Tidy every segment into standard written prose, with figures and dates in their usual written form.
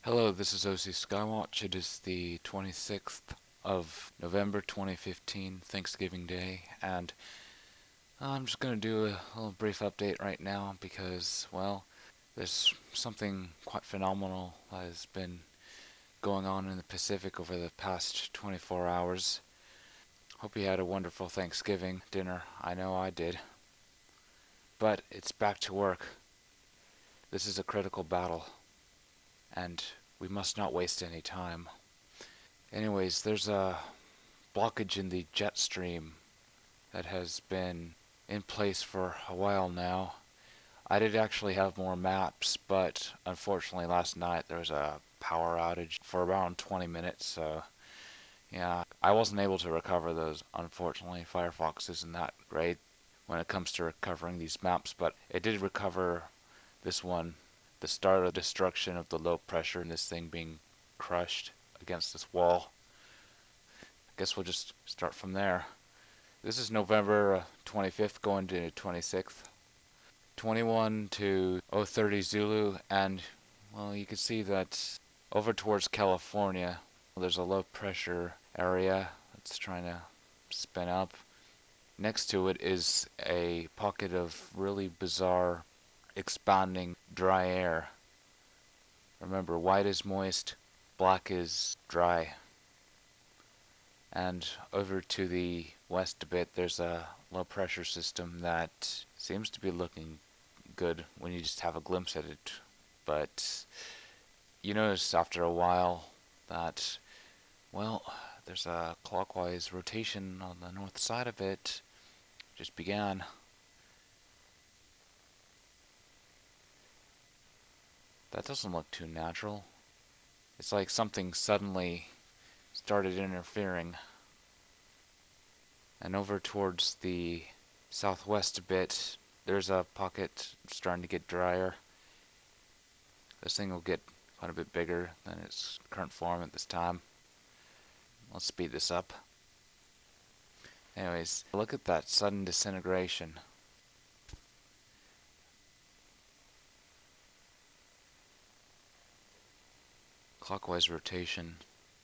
Hello, this is OC Skywatch. It is the 26th of November 2015, Thanksgiving Day, and I'm just going to do a little brief update right now because, well, there's something quite phenomenal that has been going on in the Pacific over the past 24 hours. Hope you had a wonderful Thanksgiving dinner. I know I did. But it's back to work. This is a critical battle, and we must not waste any time. Anyways, there's a blockage in the jet stream that has been in place for a while now. I did actually have more maps, but unfortunately last night there was a power outage for around 20 minutes, so yeah, I wasn't able to recover those. Unfortunately, Firefox isn't that great when it comes to recovering these maps, but it did recover this one, the start of destruction of the low pressure and this thing being crushed against this wall. I guess we'll just start from there. This is November 25th going to 26th. 21 to 030 Zulu, and well, you can see that over towards California there's a low pressure area that's trying to spin up. Next to it is a pocket of really bizarre expanding dry air. Remember, white is moist, black is dry. And over to the west a bit, there's a low pressure system that seems to be looking good when you just have a glimpse at it. But you notice after a while that, well, there's a clockwise rotation on the north side of it. Just began. That doesn't look too natural. It's like something suddenly started interfering. And over towards the southwest a bit, there's a pocket starting to get drier. This thing will get quite a bit bigger than its current form at this time. Let's speed this up. Anyways, look at that sudden disintegration. Clockwise rotation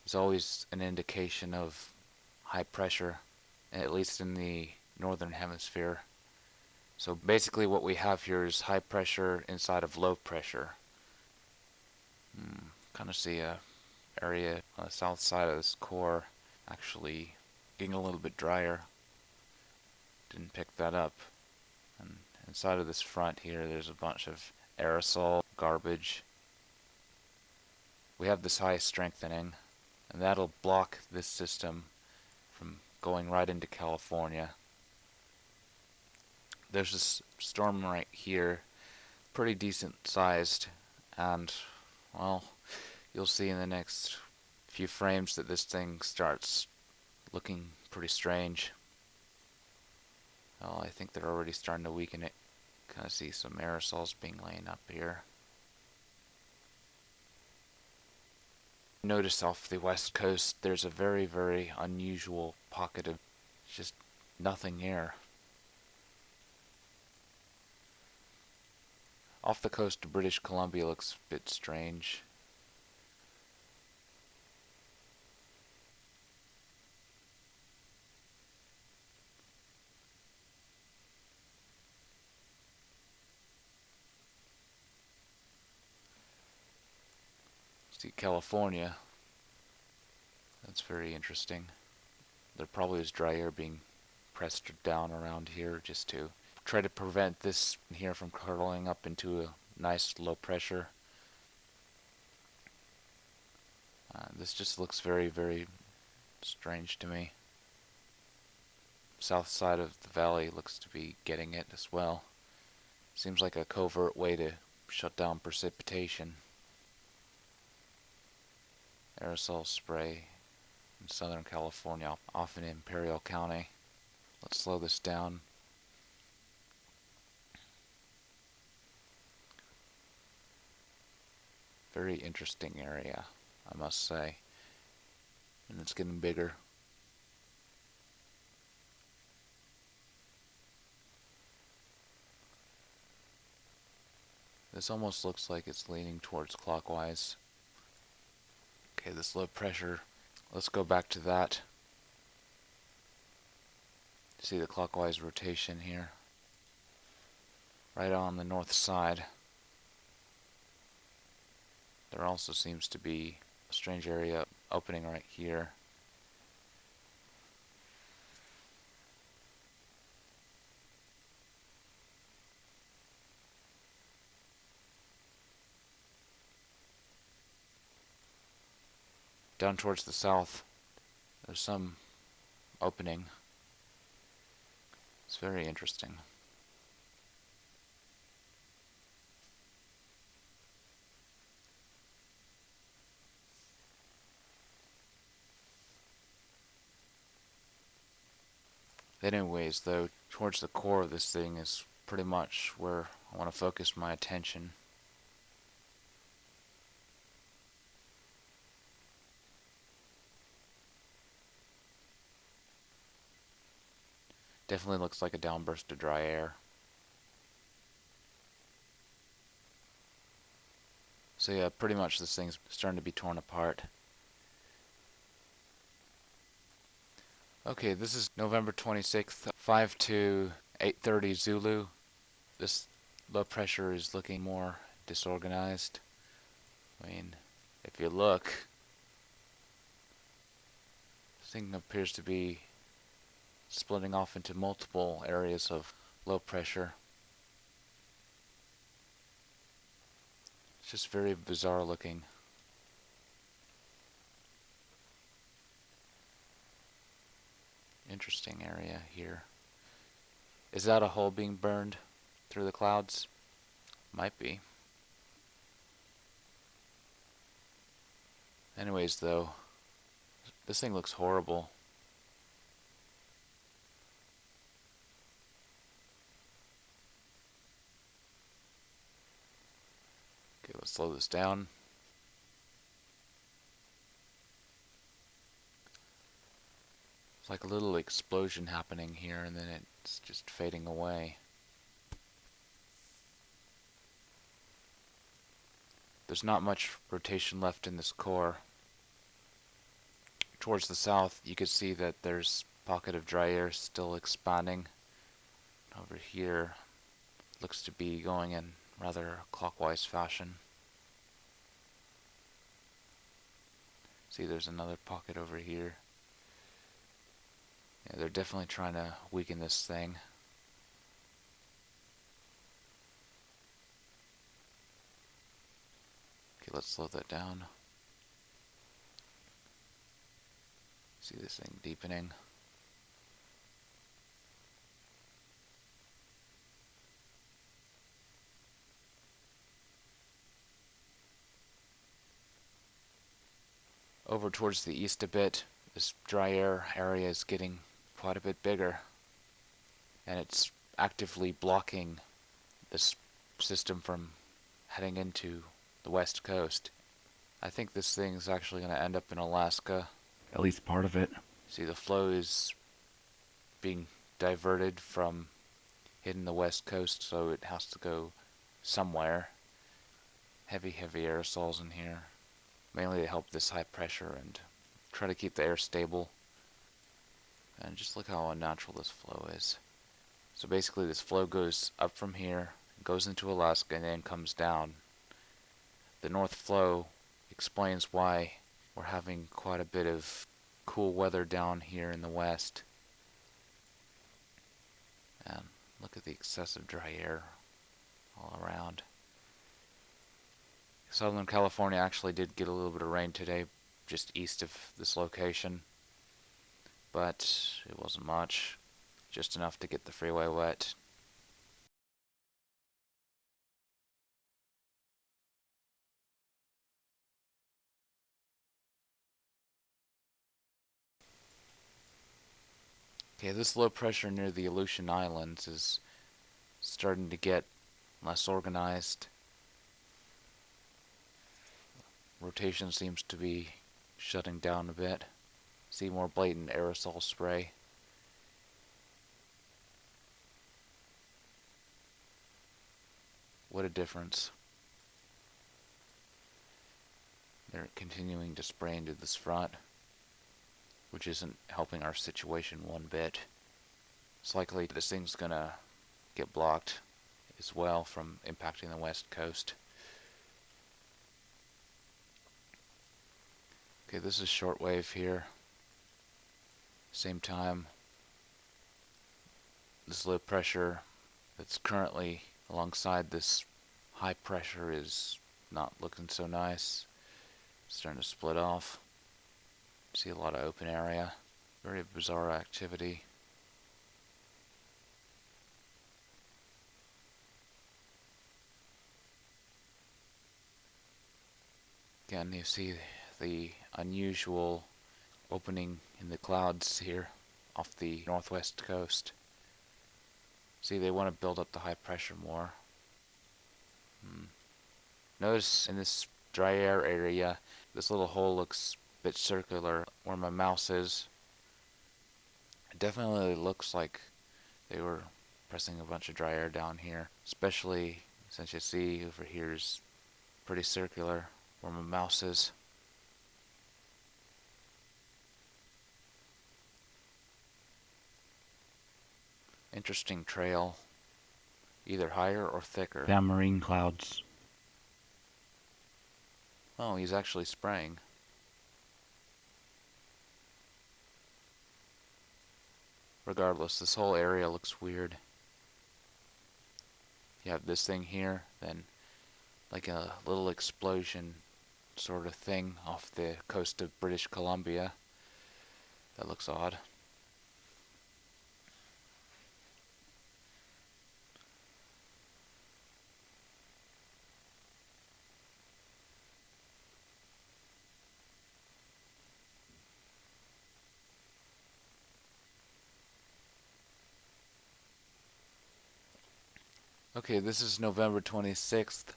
is always an indication of high pressure, at least in the northern hemisphere. So basically what we have here is high pressure inside of low pressure. Kind of see a area on the south side of this core actually getting a little bit drier. Didn't pick that up. And inside of this front here there's a bunch of aerosol garbage. We have this high strengthening, and that'll block this system from going right into California. There's this storm right here, pretty decent sized, and well, you'll see in the next few frames that this thing starts looking pretty strange. Oh, I think they're already starting to weaken it. Kind of see some aerosols being laid up here. Notice off the west coast there's a very, very unusual pocket of just nothing here. Off the coast of British Columbia looks a bit strange. See California. That's very interesting. There probably is dry air being pressed down around here just to try to prevent this here from curling up into a nice low pressure. This just looks very, very strange to me. South side of the valley looks to be getting it as well. Seems like a covert way to shut down precipitation. Aerosol spray in Southern California, off in Imperial County. Let's slow this down. Very interesting area, I must say. And it's getting bigger. This almost looks like it's leaning towards clockwise. Okay, this low pressure, let's go back to that. See the clockwise rotation here. Right on the north side. There also seems to be a strange area opening right here. Down towards the south, there's some opening. It's very interesting. Anyways, though, towards the core of this thing is pretty much where I want to focus my attention. Definitely looks like a downburst of dry air. So yeah, pretty much this thing's starting to be torn apart. Okay, this is November 26th, 5 to 8:30 Zulu. This low pressure is looking more disorganized. I mean, if you look, this thing appears to be splitting off into multiple areas of low pressure. It's just very bizarre looking. Interesting area here. Is that a hole being burned through the clouds? Might be. Anyways, though, this thing looks horrible. Okay, let's slow this down. It's like a little explosion happening here, and then it's just fading away. There's not much rotation left in this core. Towards the south, you can see that there's a pocket of dry air still expanding. Over here, looks to be going in rather clockwise fashion. See, there's another pocket over here. Yeah, they're definitely trying to weaken this thing. Okay, let's slow that down. See this thing deepening. Over towards the east a bit, this dry air area is getting quite a bit bigger, and it's actively blocking this system from heading into the west coast. I think this thing's actually going to end up in Alaska. At least part of it. See, the flow is being diverted from hitting the west coast, so it has to go somewhere. Heavy aerosols in here. Mainly to help this high pressure and try to keep the air stable. And just look how unnatural this flow is. So basically this flow goes up from here, goes into Alaska, and then comes down. The north flow explains why we're having quite a bit of cool weather down here in the west. And look at the excessive dry air all around. Southern California actually did get a little bit of rain today, just east of this location. But it wasn't much, just enough to get the freeway wet. Okay, this low pressure near the Aleutian Islands is starting to get less organized. Rotation seems to be shutting down a bit. See more blatant aerosol spray. What a difference. They're continuing to spray into this front, which isn't helping our situation one bit. It's likely this thing's gonna get blocked as well from impacting the west coast. Okay, this is shortwave here. Same time, this low pressure that's currently alongside this high pressure is not looking so nice. It's starting to split off. See a lot of open area. Very bizarre activity. Again, you see the unusual opening in the clouds here off the northwest coast. See, they want to build up the high pressure more. Notice in this dry air area, this little hole looks a bit circular where my mouse is. It definitely looks like they were pressing a bunch of dry air down here, especially since you see over here is pretty circular where my mouse is. Interesting trail, either higher or thicker. Down marine clouds. Oh, he's actually spraying. Regardless, this whole area looks weird. You have this thing here, then like a little explosion sort of thing off the coast of British Columbia. That looks odd. Okay, this is November 26th,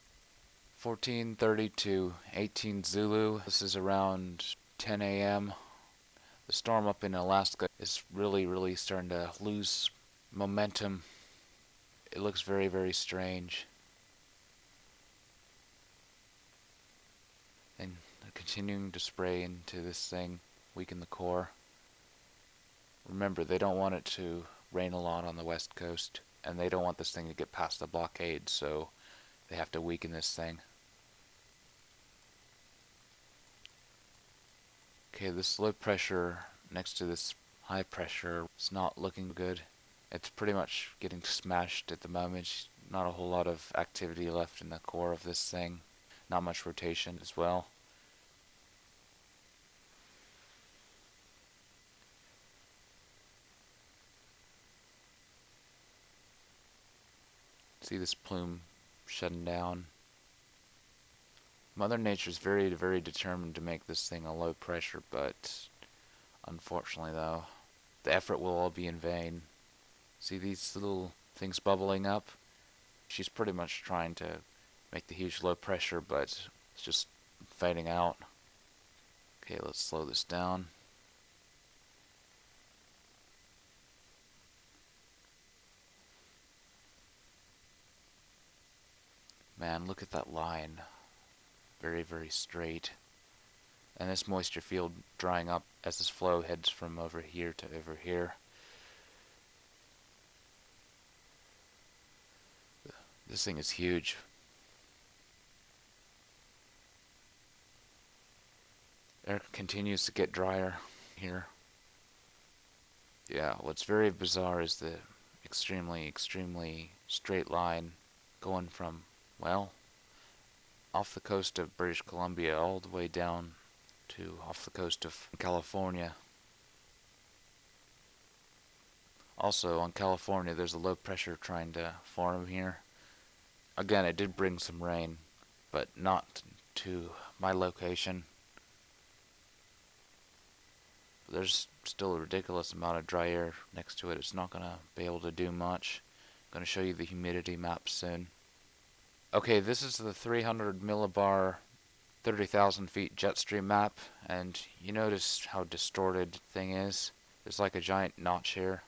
14:32, 18 Zulu. This is around 10 a.m. The storm up in Alaska is really starting to lose momentum. It looks very strange. And they're continuing to spray into this thing, weaken the core. Remember, they don't want it to rain a lot on the west coast, and they don't want this thing to get past the blockade, so they have to weaken this thing. Okay, this low pressure next to this high pressure is not looking good. It's pretty much getting smashed at the moment. Not a whole lot of activity left in the core of this thing. Not much rotation as well. See this plume shutting down. Mother Nature's very determined to make this thing a low pressure, but unfortunately though, the effort will all be in vain. See these little things bubbling up? She's pretty much trying to make the huge low pressure, but it's just fading out. Okay, let's slow this down. Man, look at that line. Very straight. And this moisture field drying up as this flow heads from over here to over here. This thing is huge. Air continues to get drier here. Yeah, what's very bizarre is the extremely straight line going from, well, off the coast of British Columbia all the way down to off the coast of California. Also on California there's a low pressure trying to form here. Again, it did bring some rain, but not to my location. There's still a ridiculous amount of dry air next to it. It's not going to be able to do much. I'm going to show you the humidity map soon. Okay, this is the 300 millibar 30,000 feet jet stream map, and you notice how distorted the thing is. There's like a giant notch here.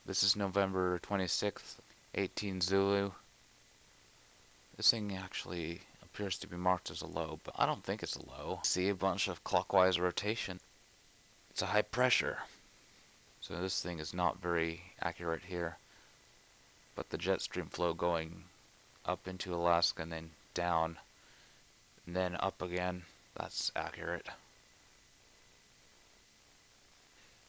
This is November 26th, 18 Zulu. This thing actually appears to be marked as a low, but I don't think it's a low. See a bunch of clockwise rotation. It's a high pressure. So this thing is not very accurate here. But the jet stream flow going up into Alaska and then down and then up again, that's accurate.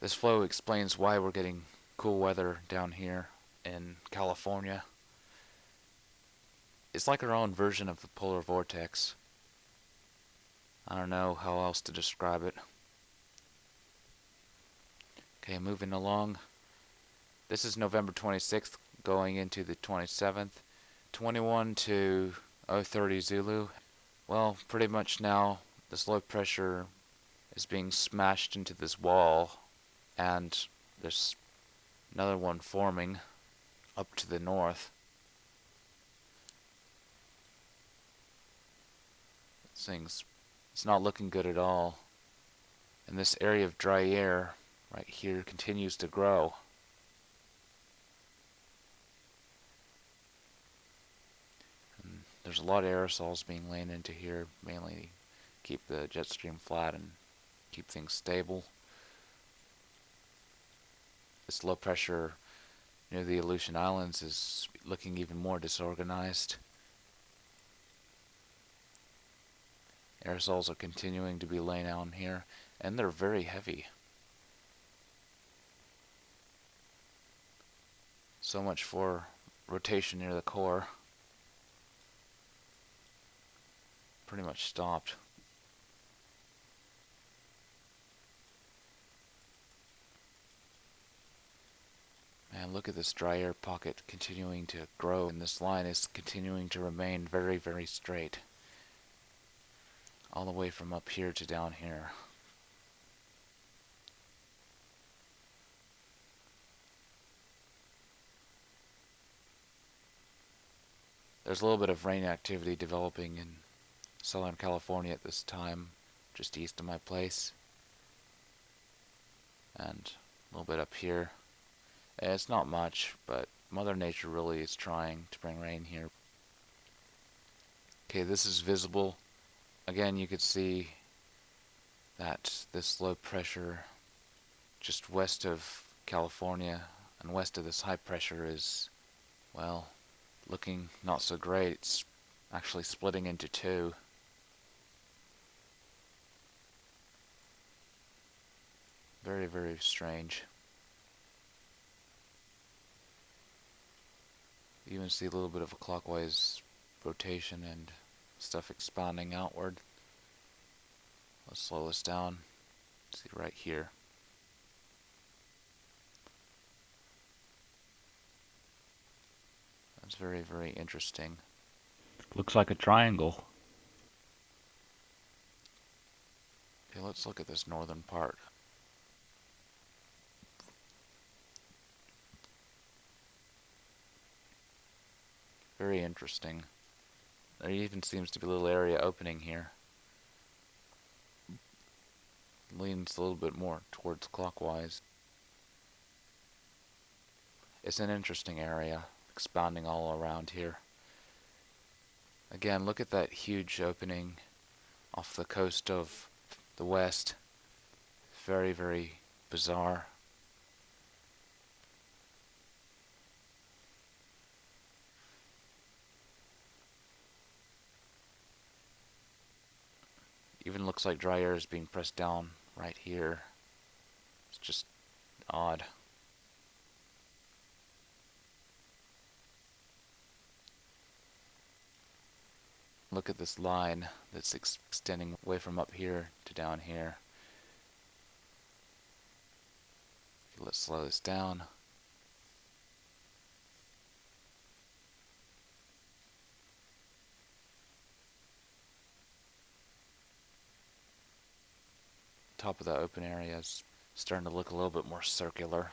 This flow explains why we're getting cool weather down here in California. It's like our own version of the polar vortex. I don't know how else to describe it. Okay, moving along. This is November 26th going into the 27th. 21 to 030 Zulu. Well, pretty much now this low pressure is being smashed into this wall, and there's another one forming up to the north. It's not looking good at all. And this area of dry air right here continues to grow. And there's a lot of aerosols being laid into here, mainly to keep the jet stream flat and keep things stable. This low pressure near the Aleutian Islands is looking even more disorganized. Aerosols are continuing to be laid down here, and they're very heavy. So much for rotation near the core. Pretty much stopped. Man, look at this dry air pocket continuing to grow, and this line is continuing to remain very, very straight. All the way from up here to down here. There's a little bit of rain activity developing in Southern California at this time, just east of my place. And a little bit up here. It's not much, but Mother Nature really is trying to bring rain here. Okay, this is visible. Again, you could see that this low pressure just west of California and west of this high pressure is, well, looking not so great. It's actually splitting into two. Very, very strange. You even see a little bit of a clockwise rotation and stuff expanding outward. Let's slow this down. See right here. That's very, very interesting. Looks like a triangle. Okay, let's look at this northern part. Very interesting. There even seems to be a little area opening here. Leans a little bit more towards clockwise. It's an interesting area, expanding all around here. Again, look at that huge opening off the coast of the west. Very, very bizarre. Even looks like dry air is being pressed down right here. It's just odd. Look at this line that's extending away from up here to down here. Let's slow this down. Top of the open area is starting to look a little bit more circular.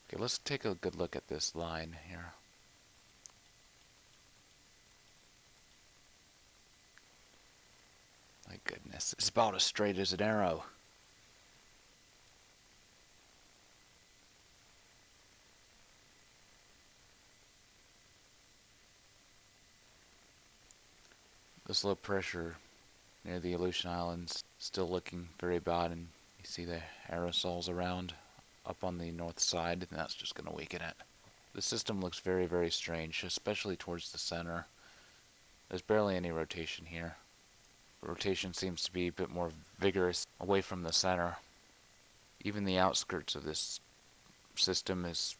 Okay, let's take a good look at this line here. My goodness, it's about as straight as an arrow. This low pressure near the Aleutian Islands still looking very bad, and you see the aerosols around up on the north side, and that's just going to weaken it. The system looks very, very strange, especially towards the center. There's barely any rotation here. The rotation seems to be a bit more vigorous away from the center. Even the outskirts of this system is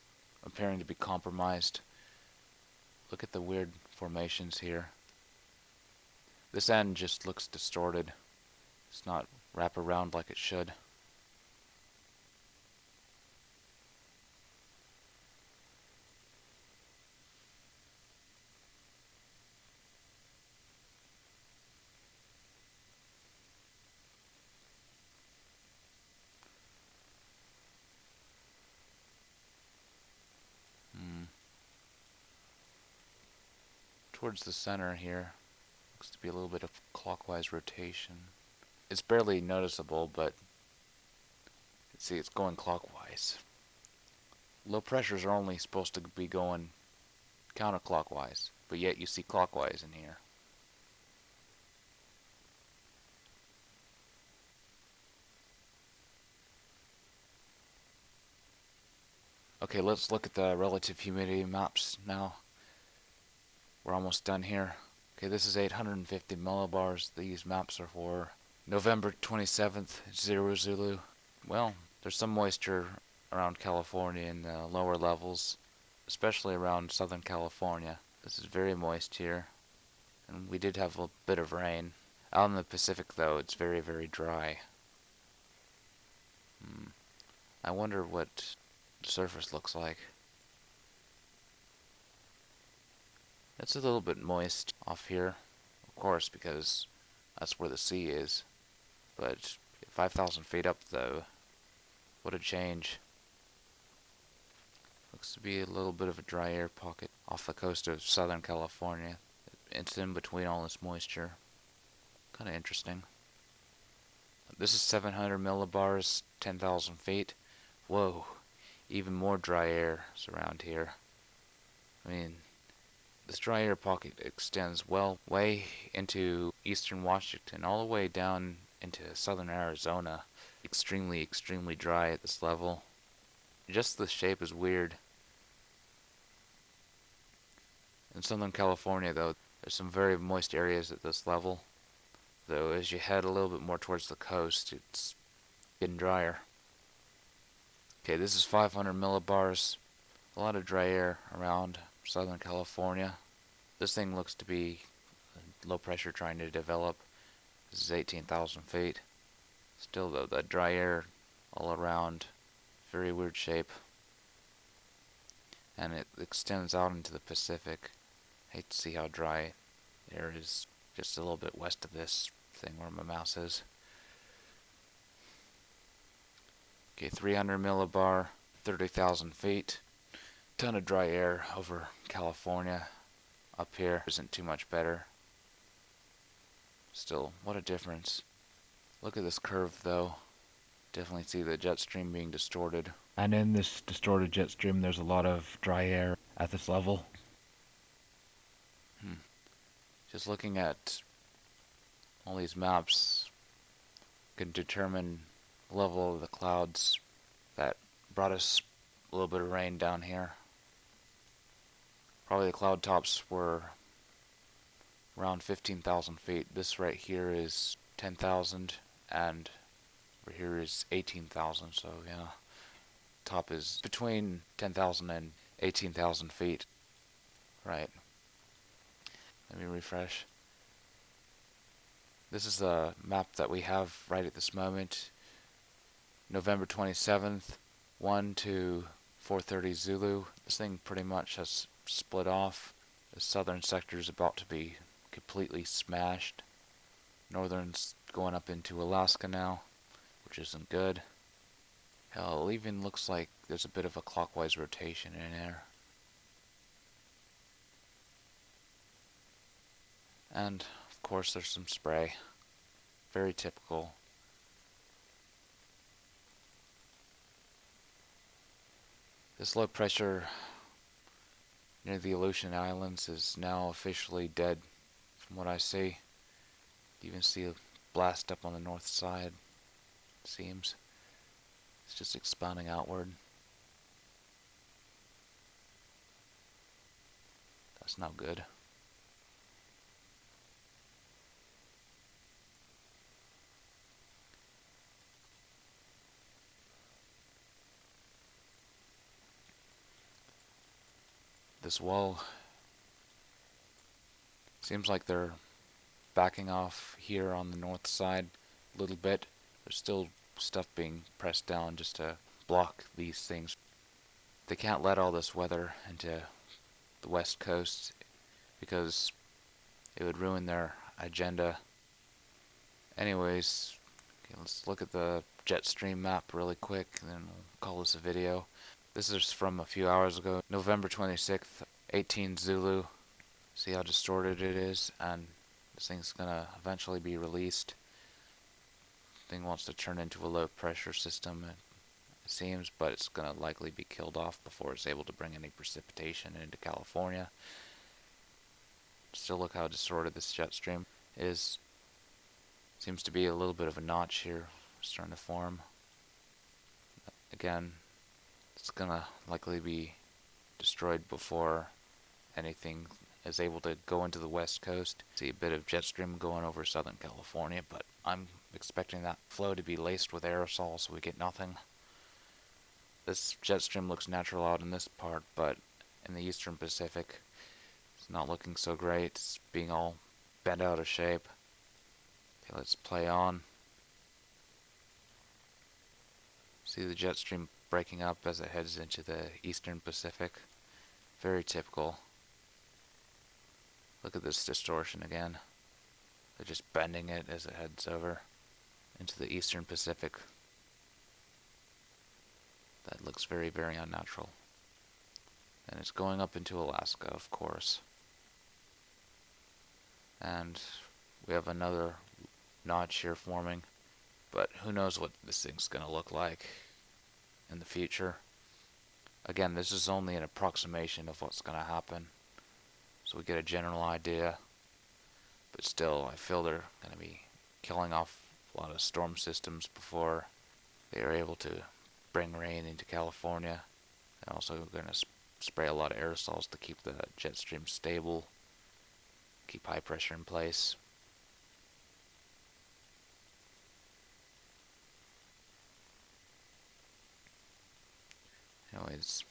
appearing to be compromised. Look at the weird formations here. This end just looks distorted. It's not wrap around like it should. Towards the center here, looks to be a little bit of clockwise rotation. It's barely noticeable, but see, it's going clockwise. Low pressures are only supposed to be going counterclockwise, but yet you see clockwise in here. Okay, let's look at the relative humidity maps now. We're almost done here. Okay, this is 850 millibars. These maps are for November 27th, 0 Zulu. Well, there's some moisture around California in the lower levels, especially around Southern California. This is very moist here, and we did have a bit of rain. Out in the Pacific, though, it's very, very dry. I wonder what the surface looks like. It's a little bit moist off here, of course, because that's where the sea is. But 5,000 feet up, though, what a change. Looks to be a little bit of a dry air pocket off the coast of Southern California. It's in between all this moisture. Kind of interesting. This is 700 millibars, 10,000 feet. Whoa, even more dry air around here. I mean, this dry air pocket extends well way into eastern Washington, all the way down into southern Arizona. Extremely, extremely dry at this level. Just the shape is weird. In Southern California, though, there's some very moist areas at this level. Though as you head a little bit more towards the coast, it's getting drier. Okay, this is 500 millibars. A lot of dry air around Southern California. This thing looks to be low pressure trying to develop. This is 18,000 feet. Still, though, that dry air all around. Very weird shape. And it extends out into the Pacific. Hate to see how dry air is just a little bit west of this thing where my mouse is. Okay, 300 millibar, 30,000 feet. Ton of dry air over California. Up here isn't too much better. Still, what a difference. Look at this curve, though. Definitely see the jet stream being distorted. And in this distorted jet stream, there's a lot of dry air at this level. Just looking at all these maps can determine the level of the clouds that brought us a little bit of rain down here. Probably the cloud tops were around 15,000 feet. This right here is 10,000, and over here is 18,000, so yeah. Top is between 10,000 and 18,000 feet. Right. Let me refresh. This is the map that we have right at this moment. November 27th, 1 to 4:30 Zulu. This thing pretty much has split off. The southern sector is about to be completely smashed. Northern's going up into Alaska now, which isn't good. Hell, it even looks like there's a bit of a clockwise rotation in there. And, of course, there's some spray. Very typical. This low pressure near the Aleutian Islands is now officially dead, from what I see. You even see a blast up on the north side, it seems. It's just expanding outward. That's not good. This wall seems like they're backing off here on the north side a little bit. There's still stuff being pressed down just to block these things. They can't let all this weather into the west coast because it would ruin their agenda. Anyways, okay, let's look at the jet stream map really quick and then we'll call this a video. This is from a few hours ago, November 26th, 18 Zulu. See how distorted it is, and this thing's gonna eventually be released. Thing wants to turn into a low pressure system, it seems, but it's gonna likely be killed off before it's able to bring any precipitation into California. Still, look how distorted this jet stream is. Seems to be a little bit of a notch here starting to form. Again, it's gonna likely be destroyed before anything is able to go into the west coast. See a bit of jet stream going over Southern California, but I'm expecting that flow to be laced with aerosol so we get nothing. This jet stream looks natural out in this part, but in the eastern Pacific, it's not looking so great. It's being all bent out of shape. Okay, let's play on. See the jet stream breaking up as it heads into the eastern Pacific. Very typical. Look at this distortion again. They're just bending it as it heads over into the eastern Pacific. That looks very, very unnatural. And it's going up into Alaska, of course. And we have another notch here forming, but who knows what this thing's going to look like in the future. Again, this is only an approximation of what's going to happen, so we get a general idea, but still, I feel they're going to be killing off a lot of storm systems before they are able to bring rain into California. And also going to spray a lot of aerosols to keep the jet stream stable, keep high pressure in place. Anyways,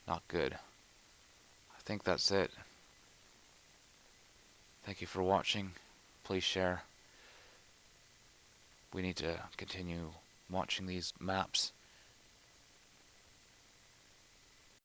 not good. I think that's it. Thank you for watching. Please share. We need to continue watching these maps